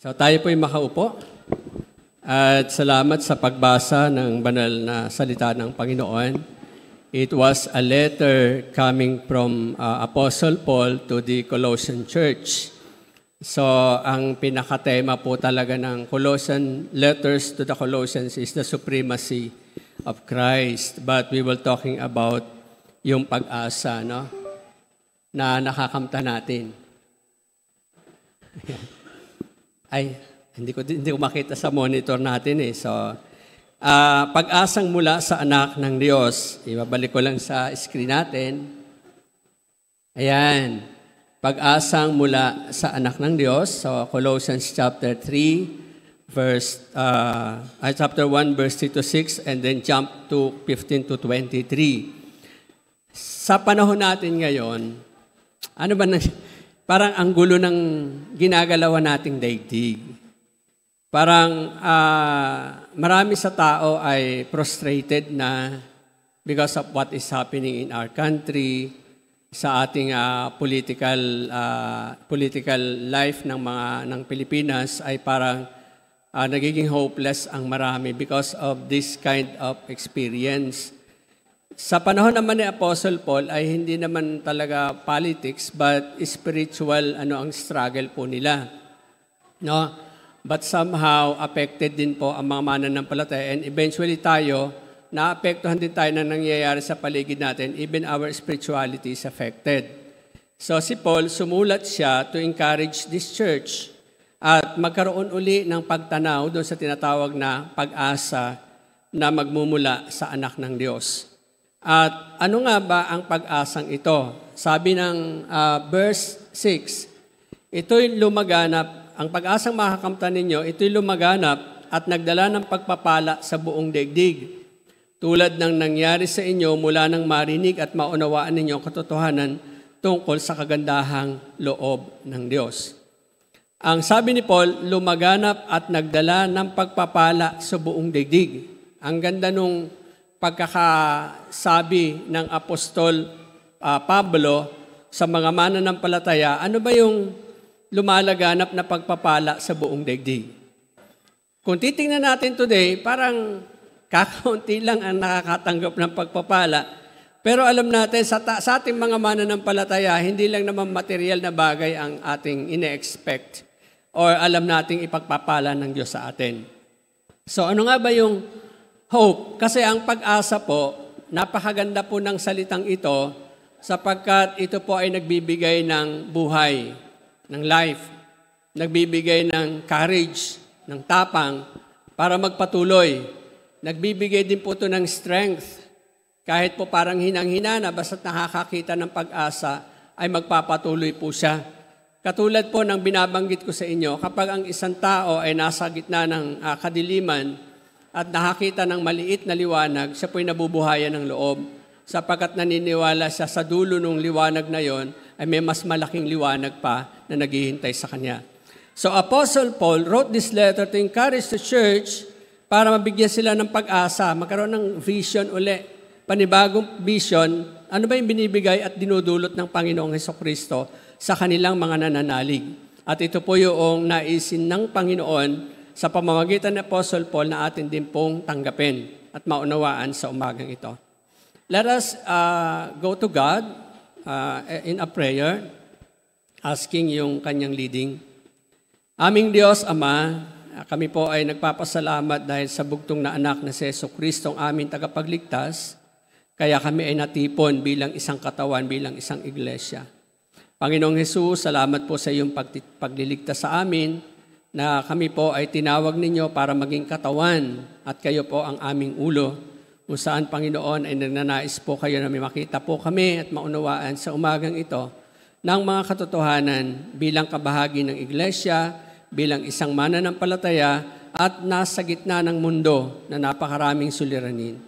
So tayo po'y makaupo at salamat sa pagbasa ng banal na salita ng Panginoon. It was a letter coming from Apostle Paul to the Colossian Church. So ang pinakatema po talaga ng Colossian letters to the Colossians is the supremacy of Christ. But we will talking about yung pag-asa, no? Na nakakamta natin. Ay, hindi ko makita sa monitor natin eh. So, pag-asang mula sa anak ng Diyos. Ibabalik ko lang sa screen natin. Ayan. Pag-asang mula sa anak ng Diyos. So, Colossians chapter 3, chapter 1, verse 3 to 6, and then jump to 15 to 23. Sa panahon natin ngayon, ano ba parang ang gulo ng ginagalawan nating daigdig. Parang marami sa tao ay frustrated na because of what is happening in our country, sa ating political life ng Pilipinas ay parang nagiging hopeless ang marami because of this kind of experience. Sa panahon naman ni Apostle Paul ay hindi naman talaga politics but spiritual ang struggle po nila. No? But somehow affected din po ang mga mananampalataya and eventually tayo naapektuhan din tayo na nangyayari sa paligid natin, even our spirituality is affected. So si Paul sumulat siya to encourage this church at magkaroon uli ng pagtanaw doon sa tinatawag na pag-asa na magmumula sa anak ng Diyos. At ano nga ba ang pag-asang ito? Sabi ng verse 6, ito'y lumaganap, ang pag-asang makakamtan ninyo, ito'y lumaganap at nagdala ng pagpapala sa buong daigdig. Tulad ng nangyari sa inyo mula nang marinig at maunawaan ninyo ang katotohanan tungkol sa kagandahang loob ng Diyos. Ang sabi ni Paul, lumaganap at nagdala ng pagpapala sa buong daigdig. Ang ganda nung pagkakasabi ng Apostol Pablo sa mga mananampalataya, ano ba yung lumalaganap na pagpapala sa buong daigdig? Kung titingnan natin today, parang kakaunti lang ang nakakatanggap ng pagpapala. Pero alam natin, sa ating mga mananampalataya, hindi lang naman material na bagay ang ating ine-expect or alam nating ipagpapala ng Diyos sa atin. So ano nga ba yung hope? Kasi ang pag-asa po, napakaganda po ng salitang ito sapagkat ito po ay nagbibigay ng buhay, ng life, nagbibigay ng courage, ng tapang para magpatuloy. Nagbibigay din po ito ng strength. Kahit po parang hinang-hina na basta't nakakakita ng pag-asa ay magpapatuloy po siya. Katulad po ng binabanggit ko sa inyo, kapag ang isang tao ay nasa gitna ng kadiliman at nakakita ng maliit na liwanag, siya po'y nabubuhayan ng loob sapagkat naniniwala siya sa dulo ng liwanag na yon ay may mas malaking liwanag pa na naghihintay sa kanya. So Apostle Paul wrote this letter to encourage the church para mabigyan sila ng pag-asa, magkaroon ng vision uli, panibagong vision, ano ba yung binibigay at dinudulot ng Panginoong Hesukristo sa kanilang mga nananalig. At ito po yung naisin ng Panginoon sa pamamagitan ng Apostle Paul na atin din pong tanggapin at maunawaan sa umagang ito. Let us go to God in a prayer, asking yung kanyang leading. Aming Diyos, Ama, kami po ay nagpapasalamat dahil sa bugtong na anak na si Jesucristo ang aming tagapagligtas, kaya kami ay natipon bilang isang katawan, bilang isang iglesia. Panginoong Jesus, salamat po sa iyong pagliligtas sa amin, na kami po ay tinawag ninyo para maging katawan at kayo po ang aming ulo. Kung saan, Panginoon, ay nagnanais po kayo na may makita po kami at maunawaan sa umagang ito ng mga katotohanan bilang kabahagi ng iglesia, bilang isang mananampalataya at nasa gitna ng mundo na napakaraming suliranin.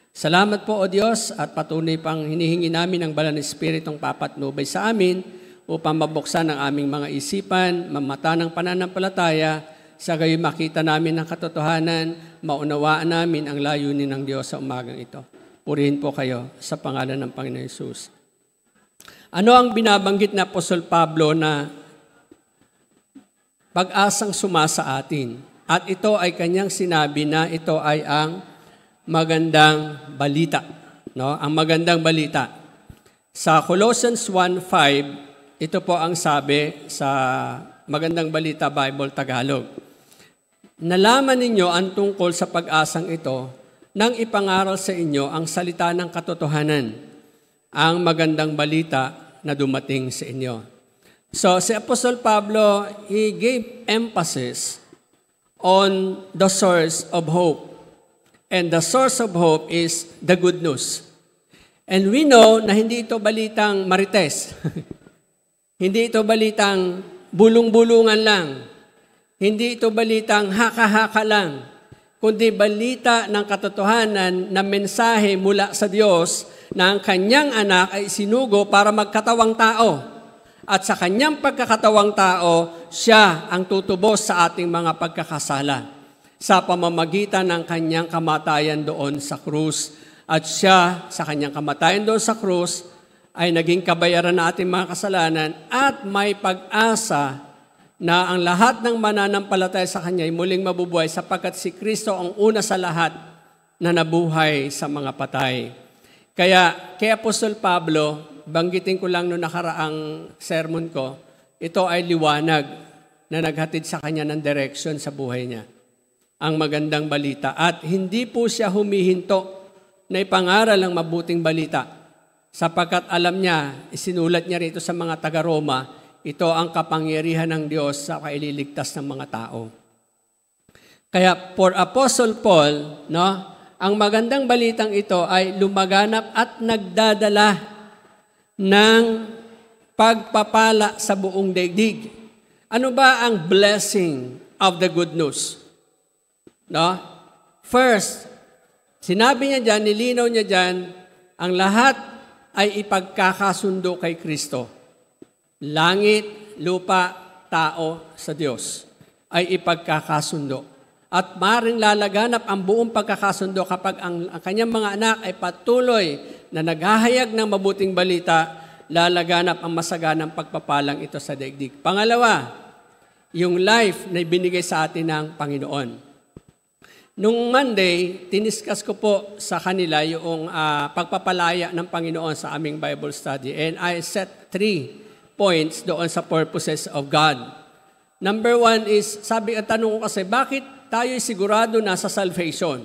Salamat po, O Diyos, at patuloy pang hinihingi namin ang Banal na Espiritong papatnubay sa amin upang mabuksan ang aming mga isipan, mamata ng pananampalataya, sa gayon makita namin ang katotohanan, maunawaan namin ang layunin ng Diyos sa umagang ito. Purihin po kayo sa pangalan ng Panginoon Jesus. Ano ang binabanggit na Apostol Pablo na pag-asang sumasa atin. At ito ay kanyang sinabi na ito ay ang magandang balita. No? Ang magandang balita. Sa Colossians 1:5, ito po ang sabi sa Magandang Balita Bible Tagalog. Nalaman ninyo ang tungkol sa pag-asang ito nang ipangaral sa inyo ang salita ng katotohanan, ang magandang balita na dumating sa inyo. So, si Apostol Pablo, he gave emphasis on the source of hope. And the source of hope is the good news. And we know na hindi ito balitang marites. Hindi ito balitang bulong-bulungan lang. Hindi ito balitang haka-haka lang. Kundi balita ng katotohanan na mensahe mula sa Diyos na ang kanyang anak ay sinugo para magkatawang tao. At sa kanyang pagkakatawang tao, siya ang tutubos sa ating mga pagkakasala sa pamamagitan ng kanyang kamatayan doon sa krus. At siya, sa kanyang kamatayan doon sa krus, ay naging kabayaran na ating mga kasalanan at may pag-asa na ang lahat ng mananampalataya sa Kanya ay muling mabubuhay sapagkat si Kristo ang una sa lahat na nabuhay sa mga patay. Kaya, kay Apostol Pablo, banggitin ko lang noong nakaraang sermon ko, ito ay liwanag na naghatid sa kanya ng direction sa buhay niya. Ang magandang balita. At hindi po siya humihinto na ipangaral ang mabuting balita. Sapagkat alam niya, isinulat niya rito sa mga taga-Roma, ito ang kapangyarihan ng Diyos sa kaililigtas ng mga tao. Kaya for Apostle Paul, no, ang magandang balitang ito ay lumaganap at nagdadala ng pagpapala sa buong daigdig. Ano ba ang blessing of the good news? No? First, sinabi niya dyan, nilinaw niya dyan, ang lahat ay ipagkakasundo kay Kristo. Langit, lupa, tao sa Diyos ay ipagkakasundo. At maring lalaganap ang buong pagkakasundo kapag ang kanyang mga anak ay patuloy na naghahayag ng mabuting balita, lalaganap ang masaganang pagpapalang ito sa daigdig. Pangalawa, yung life na binigay sa atin ng Panginoon. Nung Monday, tiniskas ko po sa kanila yung pagpapalaya ng Panginoon sa aming Bible study. And I set 3 points doon sa purposes of God. Number 1 is, tanong ko kasi, bakit tayo sigurado na sa salvation?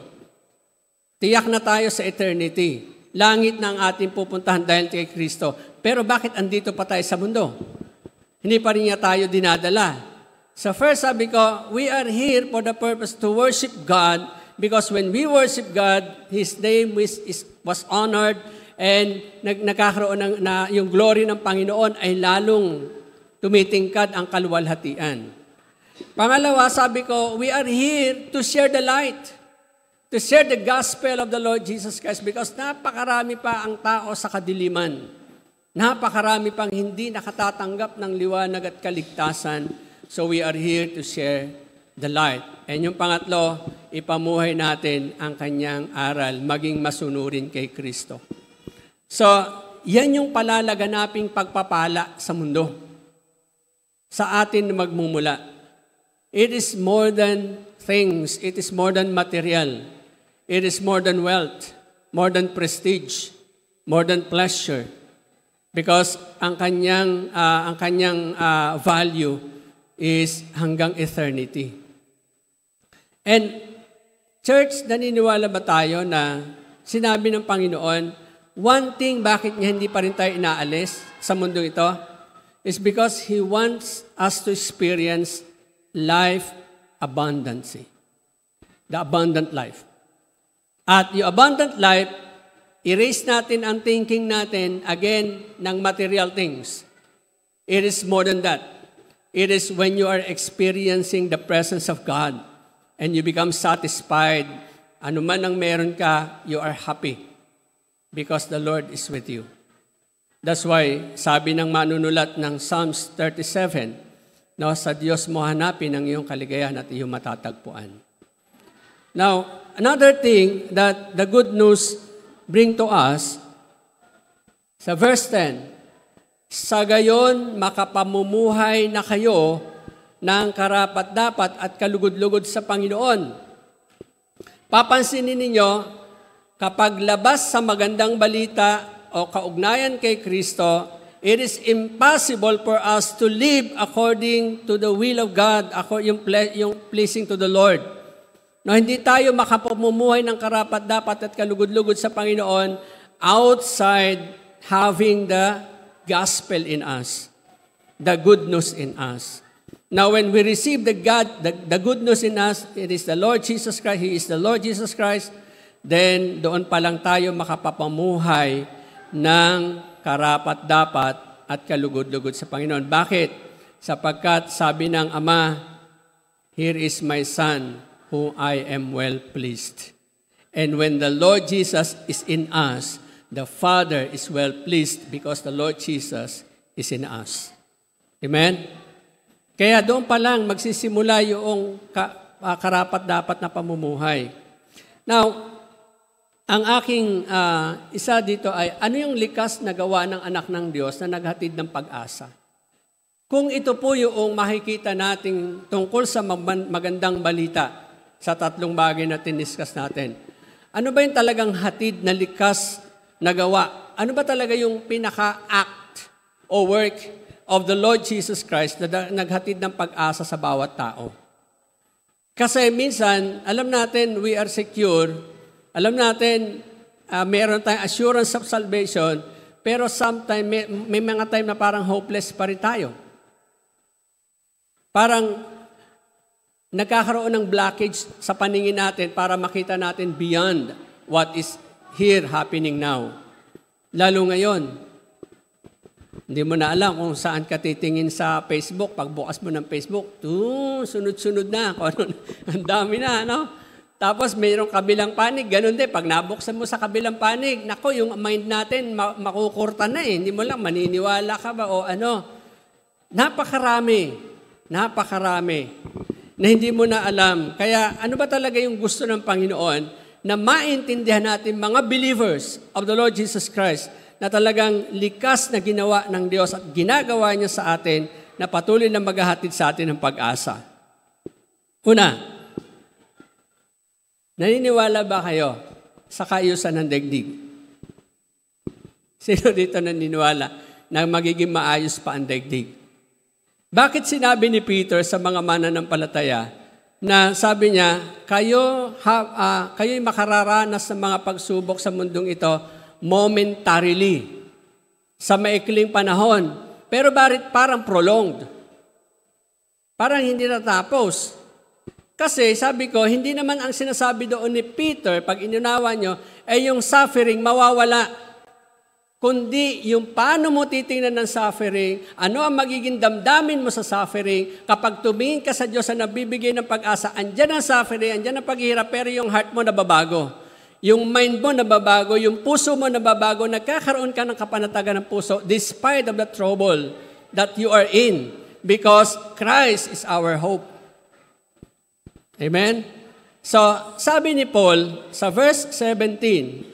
Tiyak na tayo sa eternity. Langit na ang ating pupuntahan dahil kay Kristo. Pero bakit andito pa tayo sa mundo? Hindi pa rin niya tayo dinadala. So first, sabi ko, we are here for the purpose to worship God because when we worship God, His name was honored and nagkakaroon yung glory ng Panginoon ay lalong tumitingkad ang kaluwalhatian. Pangalawa, sabi ko, we are here to share the light, to share the gospel of the Lord Jesus Christ because napakarami pa ang tao sa kadiliman. Napakarami pang hindi nakatatanggap ng liwanag at kaligtasan. So we are here to share the light. And yung pangatlo, ipamuhay natin ang kanyang aral, maging masunurin kay Kristo. So, yan yung palalaganaping pagpapala sa mundo. Sa atin na magmumula. It is more than things. It is more than material. It is more than wealth, more than prestige, more than pleasure. Because ang kanyang value is hanggang eternity. And church, naniniwala ba tayo na sinabi ng Panginoon, one thing bakit niya hindi pa rin tayo inaalis sa mundo ito is because He wants us to experience life abundancy. The abundant life. At yung abundant life, erase natin ang thinking natin again ng material things. It is more than that. It is when you are experiencing the presence of God and you become satisfied. Ano man ang meron ka, you are happy because the Lord is with you. That's why sabi ng manunulat ng Psalms 37, no, sa Diyos mo hanapin ang iyong kaligayahan at iyong matatagpuan. Now, another thing that the good news bring to us, sa verse 10, sa gayon makapamumuhay na kayo ng karapat-dapat at kalugod-lugod sa Panginoon. Papansinin ninyo, kapag labas sa magandang balita o kaugnayan kay Kristo, it is impossible for us to live according to the will of God, yung pleasing to the Lord. No, hindi tayo makapamumuhay ng karapat-dapat at kalugod-lugod sa Panginoon outside having the gospel in us, the good news in us. Now, when we receive the good news in us, it is the Lord Jesus Christ, He is the Lord Jesus Christ, then doon pa lang tayo makapapamuhay ng karapat-dapat at kalugod-lugod sa Panginoon. Bakit? Sapagkat sabi ng Ama, "Here is my Son, who I am well pleased." And when the Lord Jesus is in us, the Father is well pleased because the Lord Jesus is in us. Amen? Kaya doon pa lang magsisimula yung karapat-dapat na pamumuhay. Now, ang aking isa dito ay, ano yung likas na gawa ng anak ng Diyos na naghatid ng pag-asa? Kung ito po yung makikita natin tungkol sa magandang balita sa tatlong bagay na tiniskas natin, ano ba yung talagang hatid na likas na gawa? Ano ba talaga yung pinaka-act o work of the Lord Jesus Christ na naghatid ng pag-asa sa bawat tao? Kasi minsan, alam natin we are secure, alam natin meron tayong assurance of salvation, pero sometimes may mga time na parang hopeless pa rin tayo. Parang nagkakaroon ng blockage sa paningin natin para makita natin beyond what is here happening now. Lalo ngayon, hindi mo na alam kung saan ka titingin sa Facebook. Pagbukas mo ng Facebook, sunod-sunod na. Ang dami na, no? Tapos mayroong kabilang panig. Ganun din, pag nabuksan mo sa kabilang panig, nako, yung mind natin makukurta na eh. Hindi mo lang maniniwala ka ba o ano. Napakarami na hindi mo na alam. Kaya ano ba talaga yung gusto ng Panginoon na maintindihan natin mga believers of the Lord Jesus Christ na talagang likas na ginawa ng Diyos at ginagawa niya sa atin na patuloy na maghahatid sa atin ng pag-asa. Una, naniniwala ba kayo sa kaayusan ng daigdig? Sino dito naniniwala na magiging maayos pa ang daigdig? Bakit sinabi ni Peter sa mga mananampalataya na sabi niya, kayo'y makararanas ng mga pagsubok sa mundong ito momentarily, sa maikling panahon. Pero parang prolonged. Parang hindi natapos. Kasi sabi ko, hindi naman ang sinasabi doon ni Peter, pag inunawa nyo, ay yung suffering mawawala. Kundi yung paano mo titingnan ng suffering, ano ang magiging damdamin mo sa suffering, kapag tumingin ka sa Diyos na nagbibigay ng pag-asa, andyan ang suffering, andyan ang paghihirap, pero yung heart mo nababago. Yung mind mo nababago, yung puso mo nababago, nagkakaroon ka ng kapanatagan ng puso despite of the trouble that you are in because Christ is our hope. Amen? So, sabi ni Paul sa verse 17,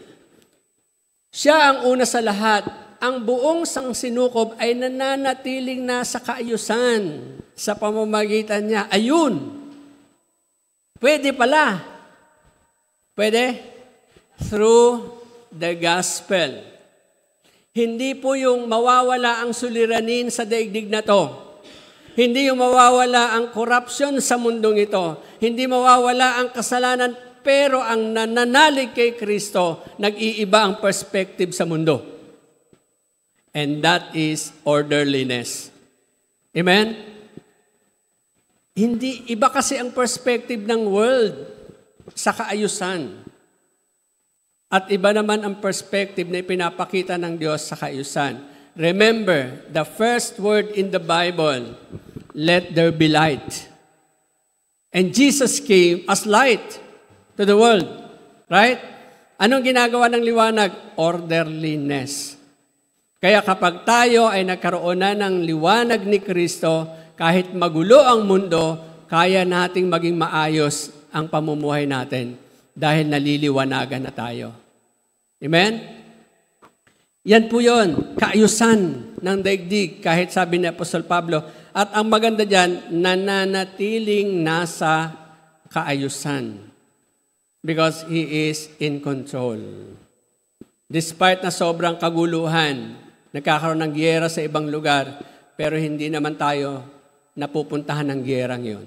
siya ang una sa lahat, ang buong sangsinukob ay nananatiling nasa kaayusan sa pamamagitan niya. Ayun! Pwede pala. Pwede? Through the gospel. Hindi po yung mawawala ang suliranin sa daigdig na to. Hindi yung mawawala ang corruption sa mundong ito. Hindi mawawala ang kasalanan, pero ang nananalig kay Kristo, nag-iiba ang perspective sa mundo. And that is orderliness. Amen? Hindi, iba kasi ang perspective ng world sa kaayusan. At iba naman ang perspective na ipinapakita ng Diyos sa kaayusan. Remember, the first word in the Bible, let there be light. And Jesus came as light to the world. Right? Anong ginagawa ng liwanag? Orderliness. Kaya kapag tayo ay nagkaroon na ng liwanag ni Kristo, kahit magulo ang mundo, kaya nating maging maayos ang pamumuhay natin dahil naliliwanagan na tayo. Amen? Yan po yun, kaayusan ng daigdig. Kahit sabi ni Apostol Pablo, At ang maganda dyan, nananatiling nasa kaayusan. Because He is in control. Despite na sobrang kaguluhan, nagkakaroon ng giyera sa ibang lugar, pero hindi naman tayo napupuntahan ng giyerang yon.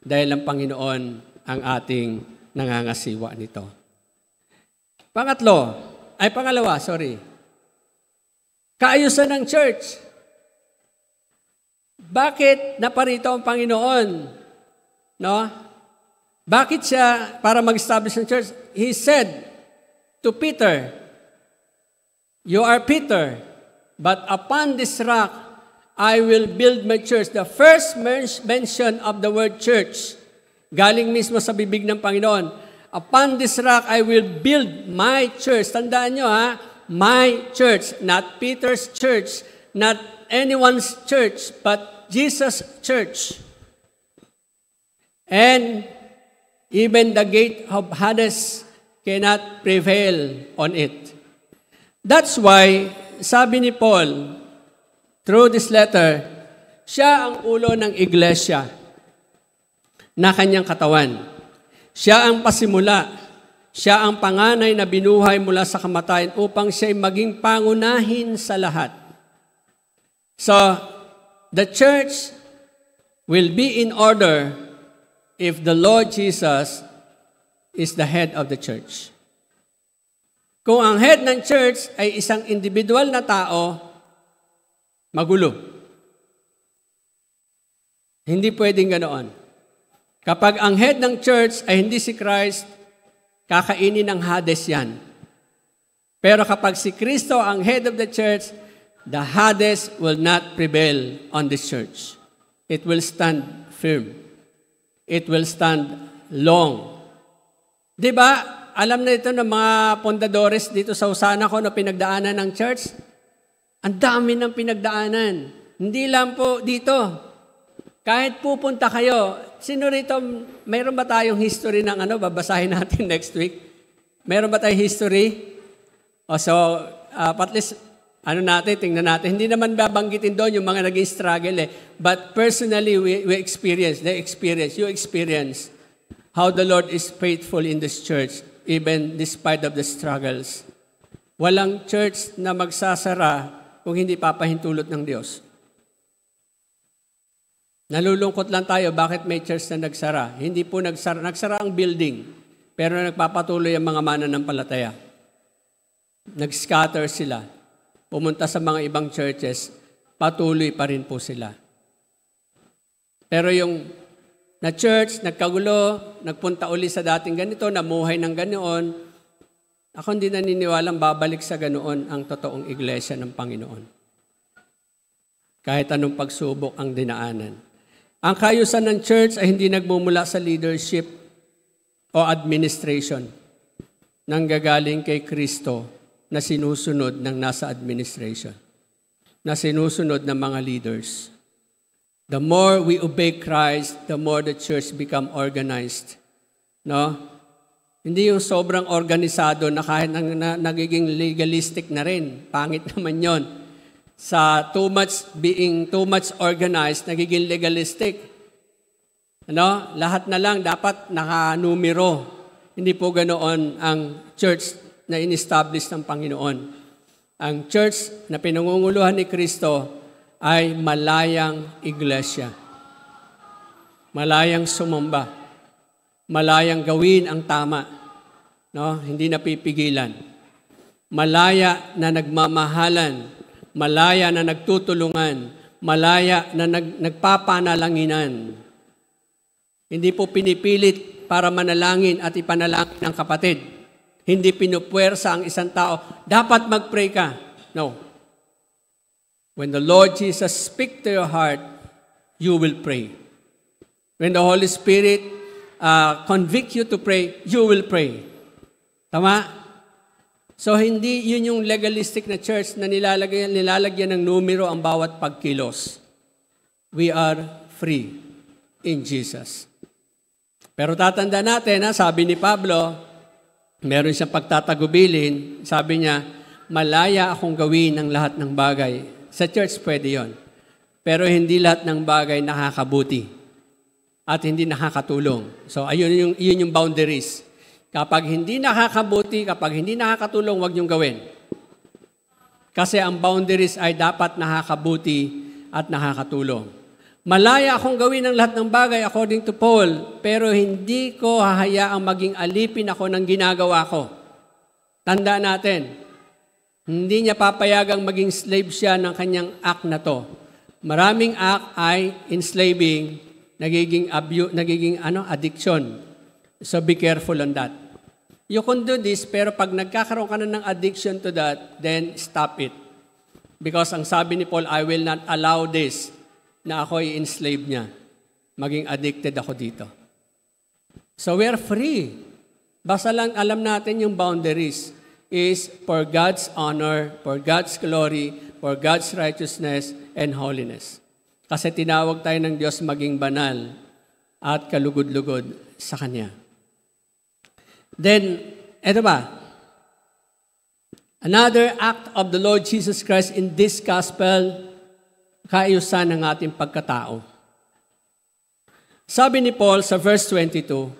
Dahil ang Panginoon ang ating nangangasiwa nito. Pangalawa, kaayusan ng church. Bakit naparito ang Panginoon? No? Bakit siya para mag-establish ng church? He said to Peter, "You are Peter, but upon this rock I will build my church." The first mention of the word church, galing mismo sa bibig ng Panginoon. Upon this rock I will build my church. Tandaan nyo my church, not Peter's church, not anyone's church, but Jesus' church. And even the gate of Hades cannot prevail on it. That's why, sabi ni Paul, through this letter, siya ang ulo ng iglesia na kanyang katawan. Siya ang pasimula. Siya ang panganay na binuhay mula sa kamatayan upang siya'y maging pangunahin sa lahat. So, the church will be in order if the Lord Jesus is the head of the church. Kung ang head ng church ay isang individual na tao, magulo. Hindi pwedeng ganoon. Kapag ang head ng church ay hindi si Christ, kakainin ng Hades yan. Pero kapag si Kristo ang head of the church, the Hades will not prevail on this church. It will stand firm. It will stand long. Diba, alam na ito ng mga pondadores dito sa Usana ko na pinagdaanan ng church? Ang dami ng pinagdaanan. Hindi lang po dito. Kahit pupunta kayo, sino rito, mayroon ba tayong history ng babasahin natin next week? Mayroon ba tayong history? At least, tingnan natin. Hindi naman babanggitin doon yung mga naging struggle But personally, we experience, you experience how the Lord is faithful in this church, even despite of the struggles. Walang church na magsasara kung hindi papahintulot ng Diyos. Nalulungkot lang tayo, bakit may church na nagsara? Hindi po nagsara. Nagsara ang building, pero nagpapatuloy ang mga mananampalataya. Nag-scatter sila. Pumunta sa mga ibang churches, patuloy pa rin po sila. Pero yung na church, nagkagulo, nagpunta uli sa dating ganito, namuhay ng ganoon, ako hindi naniniwalang babalik sa ganoon ang totoong iglesia ng Panginoon. Kahit anong pagsubok ang dinaanan. Ang kaayusan ng church ay hindi nagmumula sa leadership o administration. Nanggagaling kay Kristo na sinusunod ng nasa administration, na sinusunod ng mga leaders. The more we obey Christ, the more the church become organized. No? Hindi yung sobrang organisado na kahit nagiging legalistic na rin. Pangit naman yon. Sa being too much organized, nagiging legalistic. Lahat na lang dapat nakanumero. Hindi po ganoon ang church na in-establish ng Panginoon. Ang church na pinangunguluhan ni Kristo ay malayang iglesia. Malayang sumamba. Malayang gawin ang tama. Hindi napipigilan. Malaya na nagmamahalan. Malaya na nagtutulungan, malaya na nagpapanalanginan. Hindi po pinipilit para manalangin at ipanalangin ng kapatid. Hindi pinupuwersa ang isang tao, dapat mag-pray ka. No. When the Lord Jesus speaks to your heart, you will pray. When the Holy Spirit convict you to pray, you will pray. Tama? So, hindi yun yung legalistic na church na nilalagyan ng numero ang bawat pagkilos. We are free in Jesus. Pero tatanda natin, sabi ni Pablo, meron siyang pagtatagubilin, sabi niya, malaya akong gawin ang lahat ng bagay. Sa church, pwede yon. Pero hindi lahat ng bagay nakakabuti at hindi nakakatulong. So, yun yung boundaries. Kapag hindi nakakabuti, kapag hindi nakakatulong, huwag niyong gawin. Kasi ang boundaries ay dapat nakakabuti at nakakatulong. Malaya akong gawin ang lahat ng bagay according to Paul, pero hindi ko hahayaang maging alipin ako ng ginagawa ko. Tandaan natin, hindi niya papayagang maging slave siya ng kanyang act na to. Maraming act ay enslaving, nagiging addiction. So be careful on that. You can do this, pero pag nagkakaroon ka na ng addiction to that, then stop it. Because ang sabi ni Paul, I will not allow this, na ako i-enslave niya. Maging addicted ako dito. So we are free. Basta lang alam natin yung boundaries is for God's honor, for God's glory, for God's righteousness and holiness. Kasi tinawag tayo ng Diyos maging banal at kalugod-lugod sa Kanya. Then, eto ba? Another act of the Lord Jesus Christ in this gospel, kaayusan ng ating pagkatao. Sabi ni Paul sa verse 22,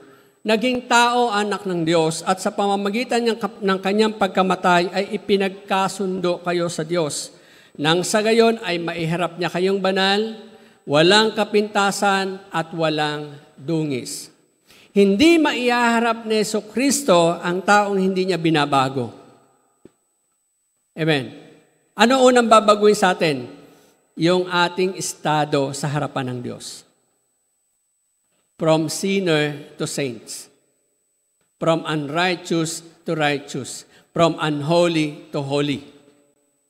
naging tao anak ng Diyos at sa pamamagitan ng kanyang pagkamatay ay ipinagkasundo kayo sa Diyos. Nang sa gayon ay maiharap niya kayong banal, walang kapintasan at walang dungis. Hindi maiharap ni Jesucristo ang taong hindi niya binabago. Amen. Ano unang babaguhin sa atin? Yung ating estado sa harapan ng Diyos. From sinner to saints. From unrighteous to righteous. From unholy to holy.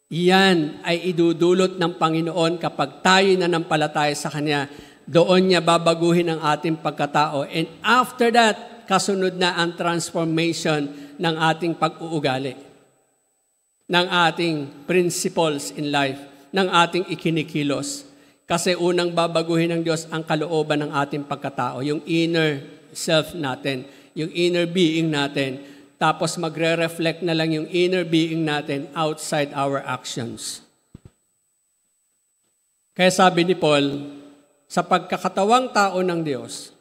Iyan ay idudulot ng Panginoon kapag tayo nanampalataya sa Kanya. Doon niya babaguhin ang ating pagkatao. And after that, kasunod na ang transformation ng ating pag-uugali. Ng ating principles in life. Ng ating ikinikilos. Kasi unang babaguhin ng Diyos ang kalooban ng ating pagkatao. Yung inner self natin. Yung inner being natin. Tapos magre-reflect na lang yung inner being natin outside our actions. Kaya sabi ni Paul, sa pagkakatawang tao ng Diyos,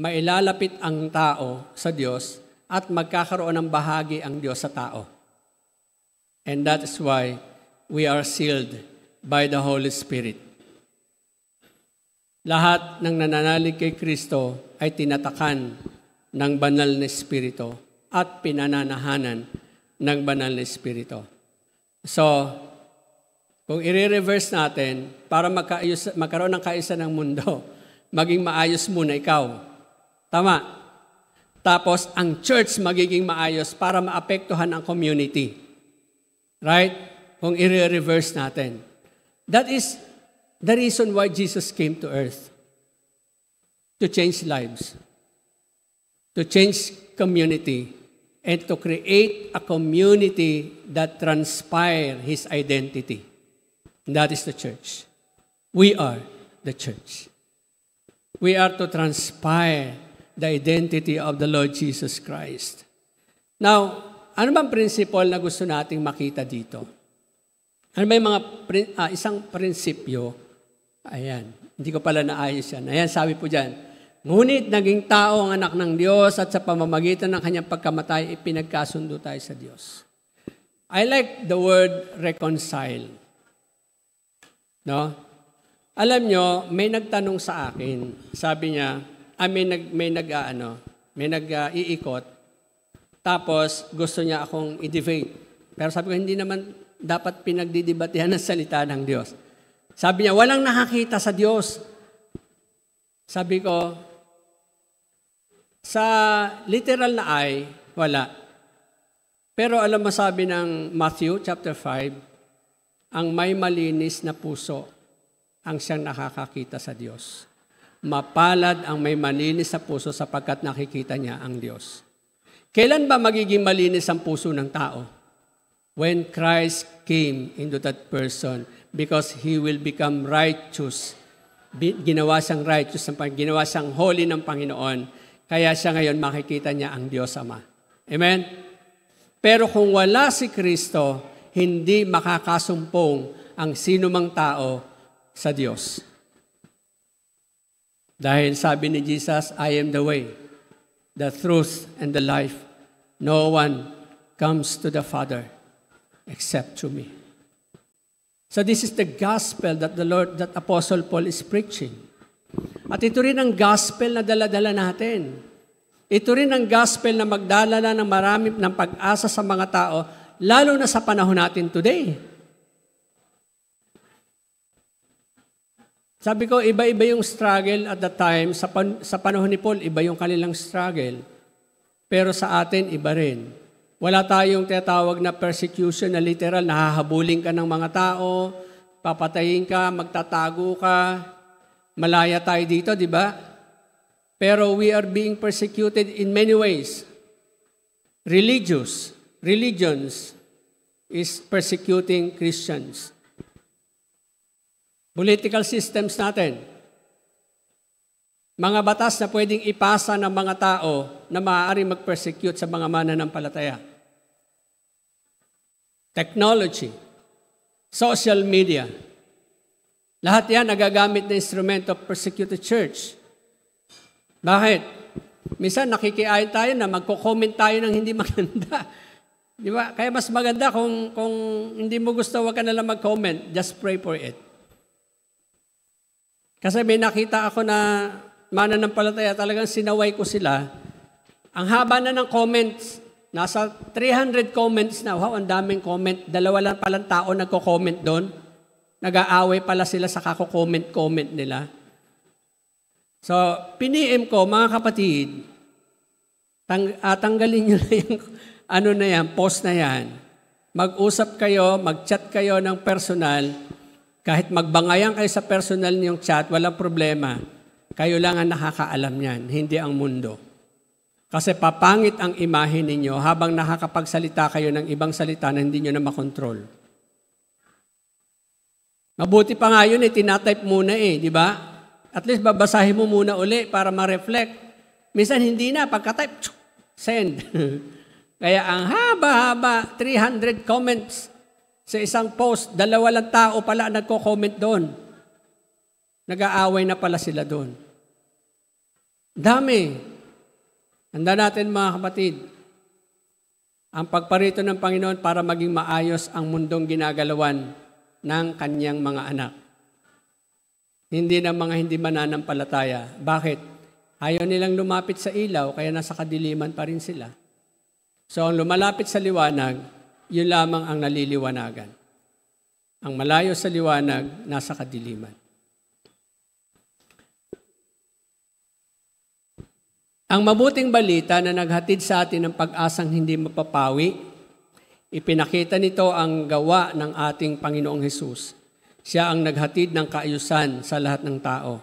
mailalapit ang tao sa Diyos at magkakaroon ng bahagi ang Diyos sa tao. And that is why we are sealed by the Holy Spirit. Lahat ng nananalig kay Kristo ay tinatakan ng banal na Espiritu at pinananahanan ng banal na Espiritu. So, kung i-reverse natin, para magkaroon ng kaisa ng mundo, maging maayos muna ikaw. Tama. Tapos, ang church magiging maayos para maapektuhan ang community. Right? Kung i-reverse natin. That is the reason why Jesus came to earth. To change lives. To change community. And to create a community that transpire His identity. And that is the church. We are the church. We are to transpire the identity of the Lord Jesus Christ. Now, ano bang principle na gusto nating makita dito? Ano ba yung isang prinsipyo? Ayan, hindi ko pala naayos yan. Ayan, sabi po dyan, ngunit naging tao ang anak ng Diyos at sa pamamagitan ng kanyang pagkamatay, ipinagkasundo tayo sa Diyos. I like the word reconcile. No? Alam nyo, may nagtanong sa akin. Sabi niya, may nag-iikot. Tapos, gusto niya akong i-debate. Pero sabi ko, hindi naman dapat pinagdidebatehan ng salita ng Diyos. Sabi niya, walang nakakita sa Diyos. Sabi ko, sa literal na ay, wala. Pero alam mo sabi ng Matthew chapter 5, ang may malinis na puso ang siyang nakakakita sa Diyos. Mapalad ang may malinis na puso sapagkat nakikita niya ang Diyos. Kailan ba magiging malinis ang puso ng tao? When Christ came into that person because He will become righteous. Ginawa siyang righteous, ginawa siyang holy ng Panginoon. Kaya siya ngayon makikita niya ang Diyos Ama. Amen? Pero kung wala si Kristo, hindi makakasumpong ang sinumang tao sa Diyos. Dahil sabi ni Jesus, I am the way, the truth, and the life. No one comes to the Father except through me. So this is the gospel that that Apostle Paul is preaching. At ito rin ang gospel na dala-dala natin. Ito rin ang gospel na magdala ng marami ng pag-asa sa mga tao, lalo na sa panahon natin today. Sabi ko, iba-iba yung struggle at that time. Sa panahon ni Paul, iba yung kanilang struggle. Pero sa atin, iba rin. Wala tayong tinatawag na persecution na literal, nahahabulin ka ng mga tao, papatayin ka, magtatago ka, malaya tayo dito, di ba? Pero we are being persecuted in many ways. Religions is persecuting Christians. Political systems natin. Mga batas na pwedeng ipasa ng mga tao na maaaring mag-persecute sa mga mananampalataya. Technology, social media, lahat yan nagagamit na instrumento of persecute the church. Bakit? Minsan nakikiayon tayo na magko-comment tayo ng hindi maganda. Di ba? Kaya mas maganda kung hindi mo gusto, wag ka na lang mag-comment. Just pray for it. Kasi may nakita ako na mananampalataya, talagang sinaway ko sila. Ang haba na ng comments, nasa 300 comments na. Wow, ang daming comment. 2 lang palang tao nagko-comment doon. Nag-aaway pala sila sa kako-comment nila. So, piniem ko, mga kapatid, tanggalin nyo na yung post na yan. Mag-usap kayo, mag-chat kayo ng personal. Kahit magbangayan kayo sa personal niyong chat, walang problema. Kayo lang ang nakakaalam niyan, hindi ang mundo. Kasi papangit ang imahe ninyo habang nakakapagsalita kayo ng ibang salita na hindi nyo na makontrol. Mabuti pa nga yun, tinatype muna di ba? At least babasahin mo muna uli para ma-reflect. Minsan hindi na, pagka-type, send. Kaya ang haba-haba, 300 comments sa isang post, 2 lang tao pala nagko-comment doon. Nag-aaway na pala sila doon. Dami. Handa natin mga kapatid, ang pagparito ng Panginoon para maging maayos ang mundong ginagalawan ng kanyang mga anak. Hindi ng mga hindi mananampalataya. Bakit? Ayaw nilang lumapit sa ilaw, kaya nasa kadiliman pa rin sila. So ang lumalapit sa liwanag, yun lamang ang naliliwanagan. Ang malayo sa liwanag, nasa kadiliman. Ang mabuting balita na naghatid sa atin ng pag-asang hindi mapapawi, ipinakita nito ang gawa ng ating Panginoong Hesus. Siya ang naghatid ng kaayusan sa lahat ng tao,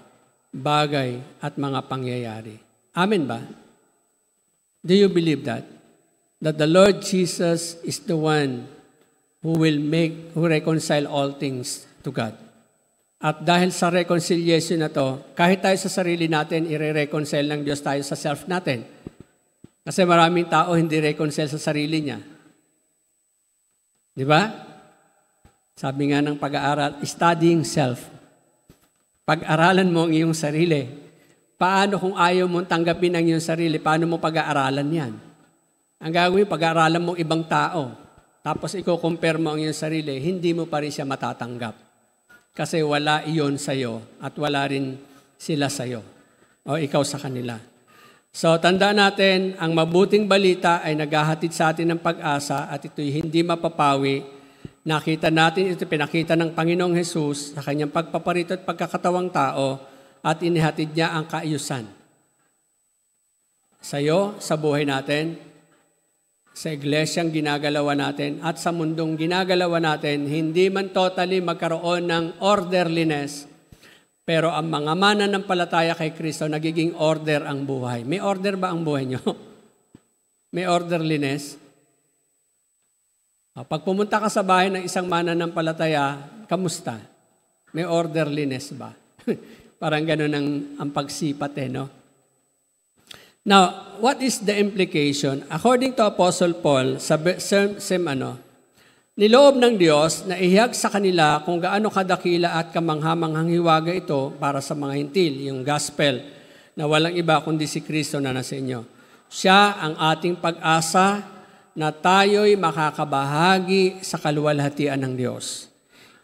bagay at mga pangyayari. Amen ba? Do you believe that? That the Lord Jesus is the one who reconcile all things to God. At dahil sa reconciliation na to, kahit tayo sa sarili natin, i-reconcile ng Diyos tayo sa self natin. Kasi maraming tao hindi reconcile sa sarili niya. Di ba? Sabi nga ng pag-aaral, studying self. Pag-aralan mo ang iyong sarili. Paano kung ayaw mong tanggapin ang iyong sarili, paano mo pag-aaralan yan? Ang gagawin, pag-aaralan mo ibang tao, tapos i-compare mo ang iyong sarili, hindi mo pa rin siya matatanggap. Kasi wala iyon sa'yo at wala rin sila sa'yo o ikaw sa kanila. So, tandaan natin, ang mabuting balita ay naghahatid sa atin ng pag-asa at ito'y hindi mapapawi. Nakita natin, ito pinakita ng Panginoong Hesus sa kanyang pagpaparito at pagkakatawang tao at inihatid niya ang kaayusan. Sa'yo, sa buhay natin, sa iglesyang ginagalawan natin at sa mundong ginagalawan natin, hindi man totally magkaroon ng orderliness, pero ang mga mananampalataya kay Kristo, nagiging order ang buhay. May order ba ang buhay nyo? May orderliness? Pag pumunta ka sa bahay ng isang mananampalataya, kamusta? May orderliness ba? Parang ganun ang pagsipat no? Now, what is the implication? According to Apostle Paul, sa Niloob ng Diyos na ihayag sa kanila kung gaano kadakila at kamanghamanghang hiwaga ito para sa mga hintil, yung gospel, na walang iba kundi si Kristo na nasa inyo. Siya ang ating pag-asa na tayo'y makakabahagi sa kaluwalhatian ng Diyos.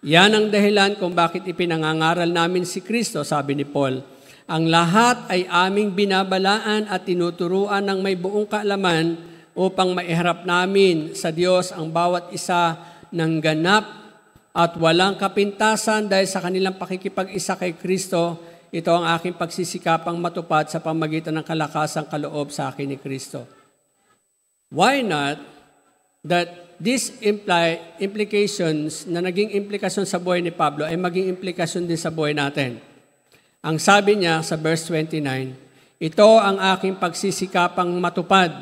Yan ang dahilan kung bakit ipinangangaral namin si Kristo, sabi ni Paul. Ang lahat ay aming binabalaan at tinuturuan ng may buong kaalaman upang maiharap namin sa Diyos ang bawat isa ng ganap at walang kapintasan dahil sa kanilang pakikipag-isa kay Kristo. Ito ang aking pagsisikapang matupad sa pamagitan ng kalakasang kaloob sa akin ni Kristo. Why not that these implications na naging implikasyon sa buhay ni Pablo ay maging implikasyon din sa buhay natin? Ang sabi niya sa verse 29, ito ang aking pagsisikapang matupad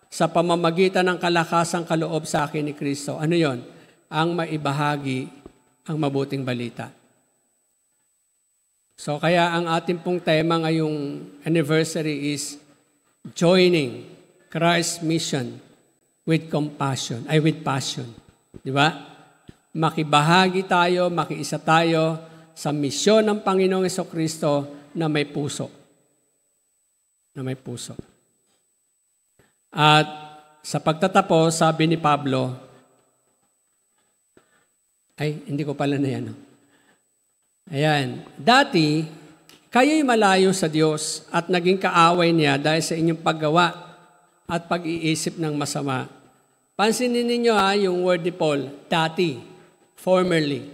sa pamamagitan ng kalakasang kaloob sa akin ni Kristo. Ano yon? Ang maibahagi ang mabuting balita. So kaya ang ating pong tema ngayong anniversary is joining Christ's mission with compassion, with passion. Di ba? Makibahagi tayo, makiisa tayo sa misyon ng Panginoong Jesucristo na may puso. Na may puso. At sa pagtatapos, sabi ni Pablo, hindi ko pala na yan. Ayan, dati, kayo'y malayo sa Diyos at naging kaaway niya dahil sa inyong paggawa at pag-iisip ng masama. Pansinin ninyo yung word ni Paul, dati, formerly.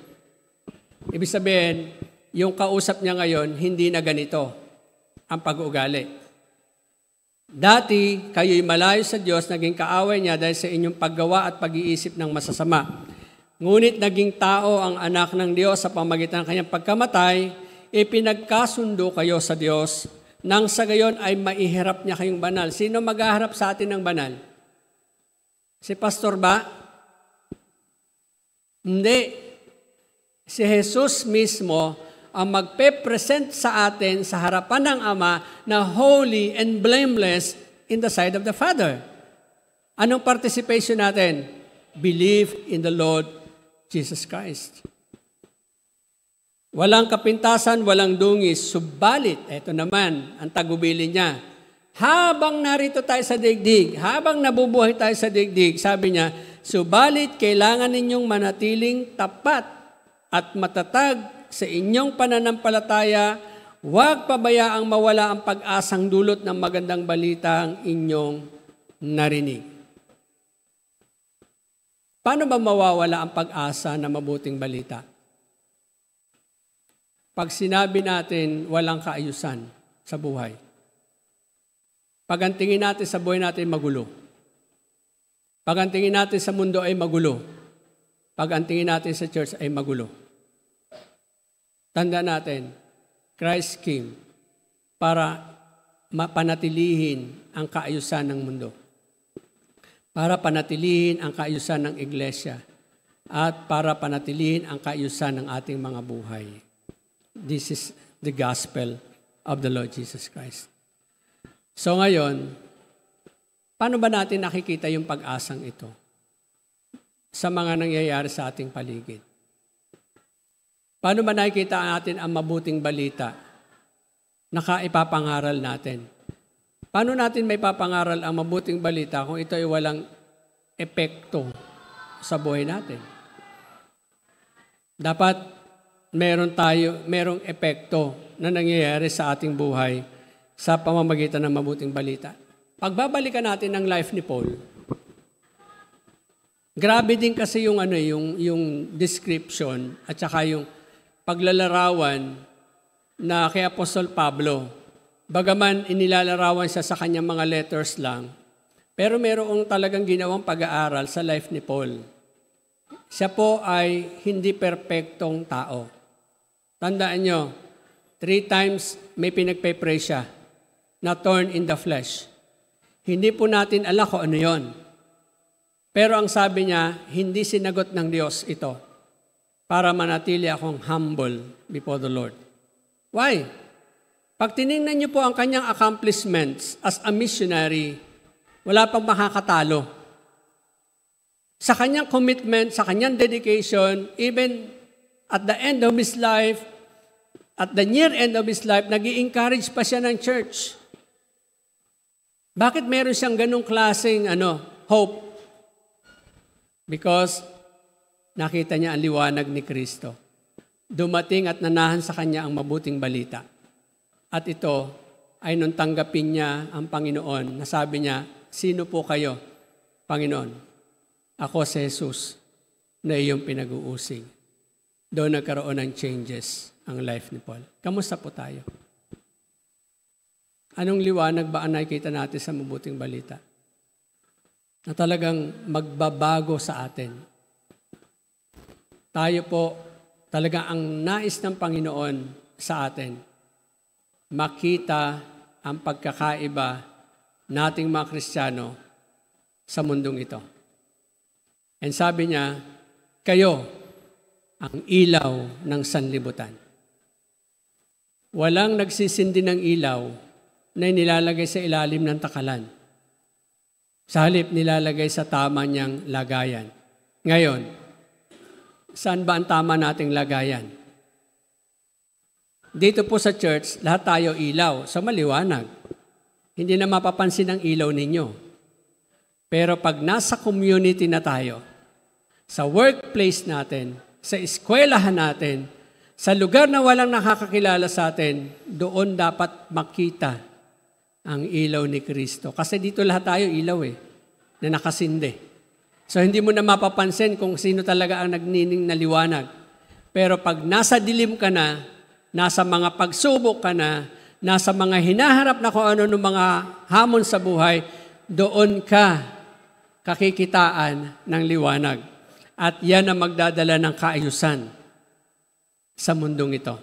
Ibig sabihin, yung kausap niya ngayon, hindi na ganito ang pag-uugali. Dati, kayo'y malayo sa Diyos, naging kaaway niya dahil sa inyong paggawa at pag-iisip ng masasama. Ngunit naging tao ang anak ng Diyos sa pamamagitan ng kanyang pagkamatay, ipinagkasundo kayo sa Diyos, nang sa gayon ay maihirap niya kayong banal. Sino maghaharap sa atin ng banal? Si pastor ba? Hindi. Si Jesus mismo ang magpe-present sa atin sa harapan ng Ama na holy and blameless in the sight of the Father. Anong participation natin? Believe in the Lord Jesus Christ. Walang kapintasan, walang dungis, subalit, ito naman, ang tagubilin niya. Habang narito tayo sa digdig, habang nabubuhay tayo sa digdig, sabi niya, subalit kailangan ninyong manatiling tapat at matatag sa inyong pananampalataya, huwag pabayaang mawala ang pag-asang dulot ng magandang balita ang inyong narinig. Paano ba mawawala ang pag-asa na mabuting balita? Pag sinabi natin walang kaayusan sa buhay. Pag ang tingin natin sa buhay natin magulo. Pag ang tingin natin sa mundo ay magulo. Pag ang tingin natin sa church ay magulo. Tanda natin, Christ came para mapanatilihin ang kaayusan ng mundo. Para panatilihin ang kaayusan ng iglesia. At para panatilihin ang kaayusan ng ating mga buhay. This is the gospel of the Lord Jesus Christ. So ngayon, paano ba natin nakikita yung pag-asang ito sa mga nangyayari sa ating paligid? Paano ba nakikita natin ang mabuting balita na kaipapangaral natin? Paano natin may papangaral ang mabuting balita kung ito ay walang epekto sa buhay natin? Dapat merong epekto na nangyayari sa ating buhay sa pamamagitan ng mabuting balita. Pagbabalikan natin ang life ni Paul, grabe din kasi yung description at saka yung paglalarawan na kay Apostol Pablo. Bagaman inilalarawan siya sa kanyang mga letters lang, pero mayroong talagang ginawang pag-aaral sa life ni Paul. Siya po ay hindi perpektong tao. Tandaan nyo, 3 times may pinagpe-pray siya na thorn in the flesh. Hindi po natin alam kung ano yon. Pero ang sabi niya, hindi sinagot ng Diyos ito para manatili akong humble before the Lord. Why? Pag tinignan niyo po ang kanyang accomplishments as a missionary, wala pang makakatalo. Sa kanyang commitment, sa kanyang dedication, even at the end of his life, at the near end of his life, nag-i-encourage pa siya ng church. Bakit meron siyang ganong klaseng hope? Because nakita niya ang liwanag ni Kristo. Dumating at nanahan sa kanya ang mabuting balita. At ito ay nung tanggapin niya ang Panginoon, nasabi niya, sino po kayo, Panginoon? Ako si Jesus na iyong pinag-uusig. Doon nagkaroon ng changes ang life ni Paul. Kamusta po tayo? Anong liwanag ba ang nakikita natin sa mabuting balita? Na talagang magbabago sa atin. Tayo po, talaga ang nais ng Panginoon sa atin, makita ang pagkakaiba nating mga Kristiyano sa mundong ito. And sabi niya, kayo ang ilaw ng sanlibutan. Walang nagsisindi ng ilaw na nilalagay sa ilalim ng takalan. Sa halip nilalagay sa tama niyang lagayan. Ngayon, saan ba ang tama nating lagayan? Dito po sa church, lahat tayo ilaw, sa maliwanag. Hindi na mapapansin ang ilaw ninyo. Pero pag nasa community na tayo, sa workplace natin, sa eskwelahan natin, sa lugar na walang nakakakilala sa atin, doon dapat makita ang ilaw ni Kristo. Kasi dito lahat tayo ilaw na nakasindi. So hindi mo na mapapansin kung sino talaga ang nagnining na liwanag. Pero pag nasa dilim ka na, nasa mga pagsubok ka na, nasa mga hinaharap na kung ano ng mga hamon sa buhay, doon ka kakikitaan ng liwanag. At yan ang magdadala ng kaayusan sa mundong ito.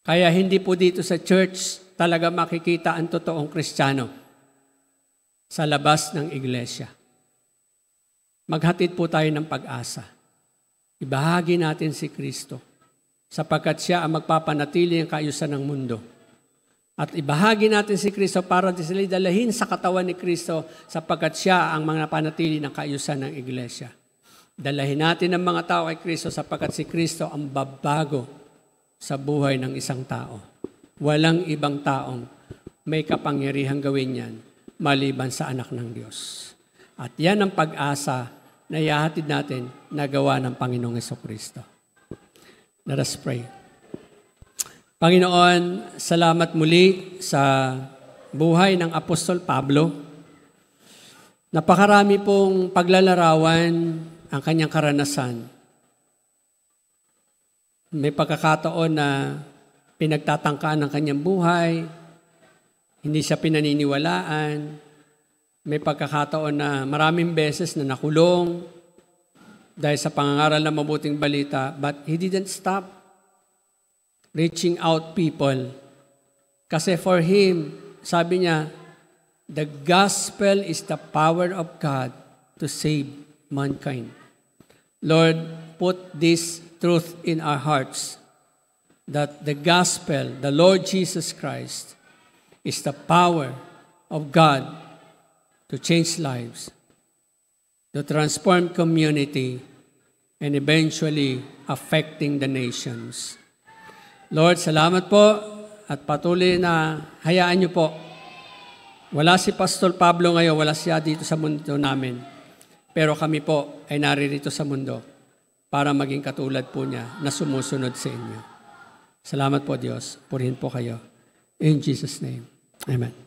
Kaya hindi po dito sa church talaga makikita ang totoong Kristiyano sa labas ng iglesia. Maghatid po tayo ng pag-asa. Ibahagi natin si Kristo sapagkat siya ang magpapanatili ng kaayusan ng mundo. At ibahagi natin si Kristo para sila dalahin sa katawan ni Kristo sapagkat siya ang mga panatili ng kaayusan ng iglesia. Dalahin natin ang mga tao kay Kristo sapagkat si Kristo ang babago sa buhay ng isang tao. Walang ibang taong may kapangyarihang gawin yan maliban sa anak ng Diyos. At yan ang pag-asa na ihahatid natin na gawa ng Panginoong Jesucristo. Let us pray. Panginoon, salamat muli sa buhay ng Apostol Pablo. Napakarami pong paglalarawan ang kanyang karanasan. May pagkakataon na pinagtatangkaan ng kanyang buhay, hindi siya pinaniniwalaan. May pagkakataon na maraming beses na nakulong dahil sa pangangaral ng mabuting balita, but he didn't stop reaching out people. Kasi for him, sabi niya, the gospel is the power of God to save mankind. Lord, put this truth in our hearts that the gospel, the Lord Jesus Christ, is the power of God to change lives, to transform community, and eventually affecting the nations. Lord, salamat po at patuloy na hayaan niyo po. Wala si Pastor Pablo ngayon, wala siya dito sa mundo namin. Pero kami po ay naririto sa mundo para maging katulad po niya na sumusunod sa inyo. Salamat po Diyos. Purihin po kayo. In Jesus' name. Amen.